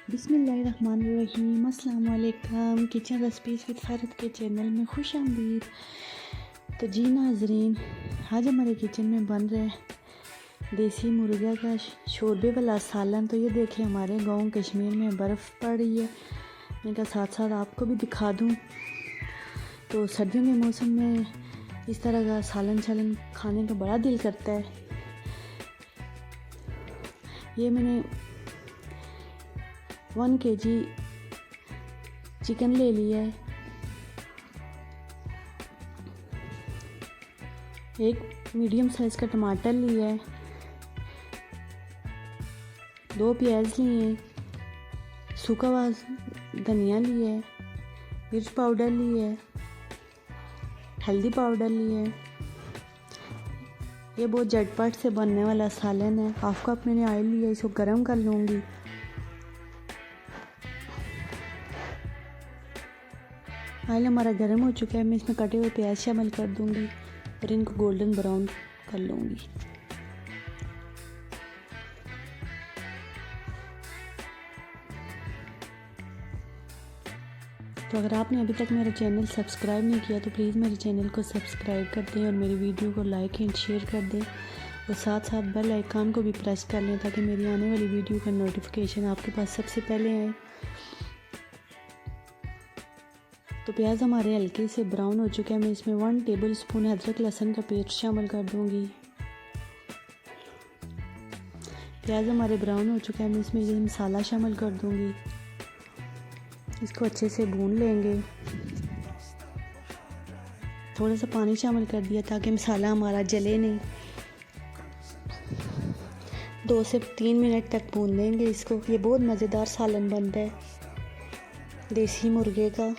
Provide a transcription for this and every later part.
बिस्मिल्लाहिर्रहमानिर्रहीम। अस्सलाम वालेकुम। किचन रेसिपीज़ विद फ़रहत के चैनल में खुश आमदीद। तो जी नाज़रीन, आज हमारे किचन में बन रहे देसी मुर्गा का शोरबे वाला सालन। तो ये देखें, हमारे गांव कश्मीर में बर्फ़ पड़ रही है। मैं कहा साथ साथ आपको भी दिखा दूं। तो सर्दियों के मौसम में इस तरह का सालन खाने का बड़ा दिल करता है। ये मैंने 1 kg चिकन ले लिया है, एक मीडियम साइज़ का टमाटर लिया है, 2 प्याज लिए हैं, सूखा हुआ धनिया लिया है, मिर्च पाउडर लिया है, हल्दी पाउडर लिया है। ये बहुत झटपट से बनने वाला सालन है। हाफ कप मैंने ऑयल लिया, इसको गर्म कर लूँगी। ऑयल हमारा गर्म हो चुका है। मैं इसमें कटे हुए प्याज शामिल कर दूंगी और इनको गोल्डन ब्राउन कर लूँगी। तो अगर आपने अभी तक मेरा चैनल सब्सक्राइब नहीं किया तो प्लीज़ मेरे चैनल को सब्सक्राइब कर दें और मेरी वीडियो को लाइक एंड शेयर कर दें और साथ साथ बेल आइकन को भी प्रेस कर लें ताकि मेरी आने वाली वीडियो का नोटिफिकेशन आपके पास सबसे पहले आए। तो प्याज हमारे हल्के से ब्राउन हो चुके हैं। मैं इसमें 1 टेबलस्पून अदरक लहसुन का पेस्ट शामिल कर दूंगी। प्याज हमारे ब्राउन हो चुका है। मैं इसमें ये मसाला शामिल कर दूंगी। इसको अच्छे से भून लेंगे। थोड़ा सा पानी शामिल कर दिया ताकि मसाला हमारा जले नहीं। 2 से 3 मिनट तक भून लेंगे इसको। ये बहुत मज़ेदार सालन बनता है देसी मुर्गे का।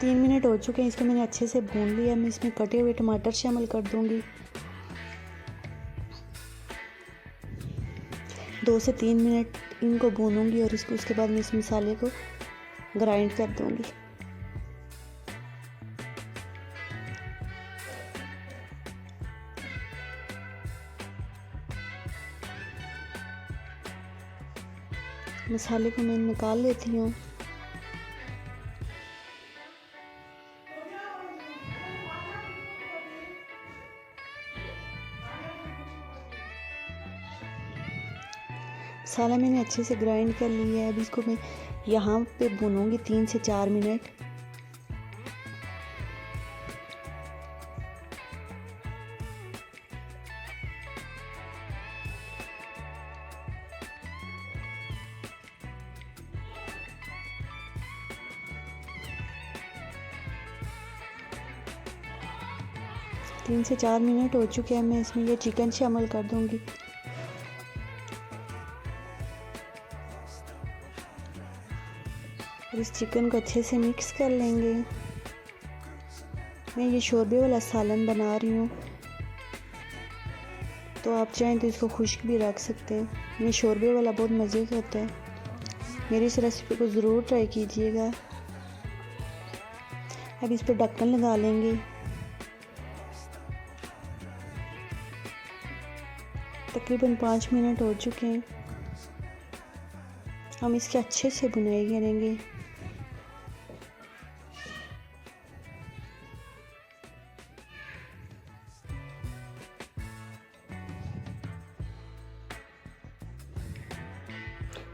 तीन मिनट हो चुके हैं। इसको मैंने अच्छे से भून लिया। मैं इसमें कटे हुए टमाटर शामिल कर दूंगी। 2 से 3 मिनट इनको भूनूंगी और उसके बाद मैं इस मसाले को ग्राइंड कर दूंगी। मसाले को मैं निकाल लेती हूँ। मसाला मैंने अच्छे से ग्राइंड कर लिया है। अभी इसको मैं यहाँ पे भूनूंगी 3 से 4 मिनट। तीन से 4 मिनट हो चुके हैं। मैं इसमें ये चिकन शामिल कर दूंगी। और इस चिकन को अच्छे से मिक्स कर लेंगे। मैं ये शोरबे वाला सालन बना रही हूँ, तो आप चाहें तो इसको खुश्क भी रख सकते हैं। ये शोरबे वाला बहुत मज़े का होता है। मेरी इस रेसिपी को ज़रूर ट्राई कीजिएगा। अब इस पर ढक्कन लगा लेंगे। तकरीबन 5 मिनट हो चुके हैं। हम इसके अच्छे से बुनाई करेंगे।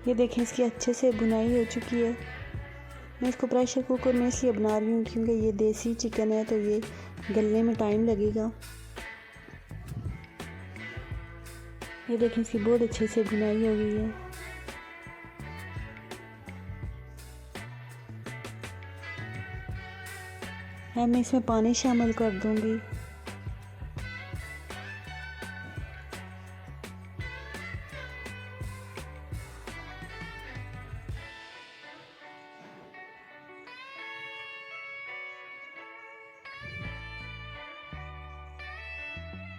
ये देखें, इसकी अच्छे से बुनाई हो चुकी है। मैं इसको प्रेशर कुकर में इसलिए बना रही हूँ क्योंकि ये देसी चिकन है तो ये गलने में टाइम लगेगा। ये देखें, इसकी बहुत अच्छे से बुनाई हो गई है। अब मैं इसमें पानी शामिल कर दूंगी।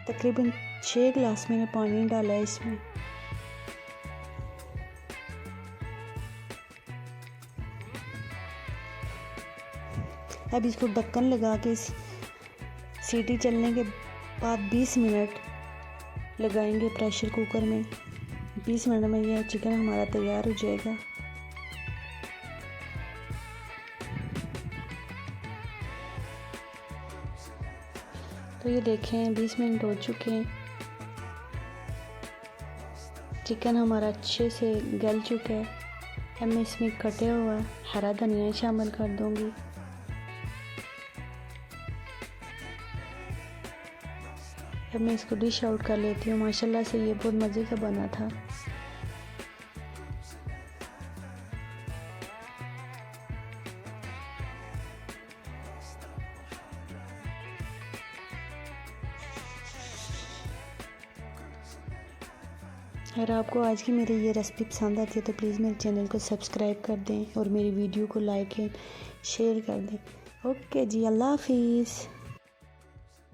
तकरीबन 6 गिलास मैंने पानी डाला है इसमें। अब इसको ढक्कन लगा के सीटी चलने के बाद 20 मिनट लगाएंगे प्रेशर कुकर में। 20 मिनट में यह चिकन हमारा तैयार हो जाएगा। तो ये देखें 20 मिनट हो चुके हैं, चिकन हमारा अच्छे से गल चुका है। अब मैं इसमें कटे हुआ हरा धनिया शामिल कर दूंगी। अब मैं इसको डिश आउट कर लेती हूँ। माशाल्लाह से ये बहुत मज़े का बना था। अगर आपको आज की मेरी ये रेसिपी पसंद आती है तो प्लीज़ मेरे चैनल को सब्सक्राइब कर दें और मेरी वीडियो को लाइक एंड शेयर कर दें। ओके जी, अल्लाह हाफिज़।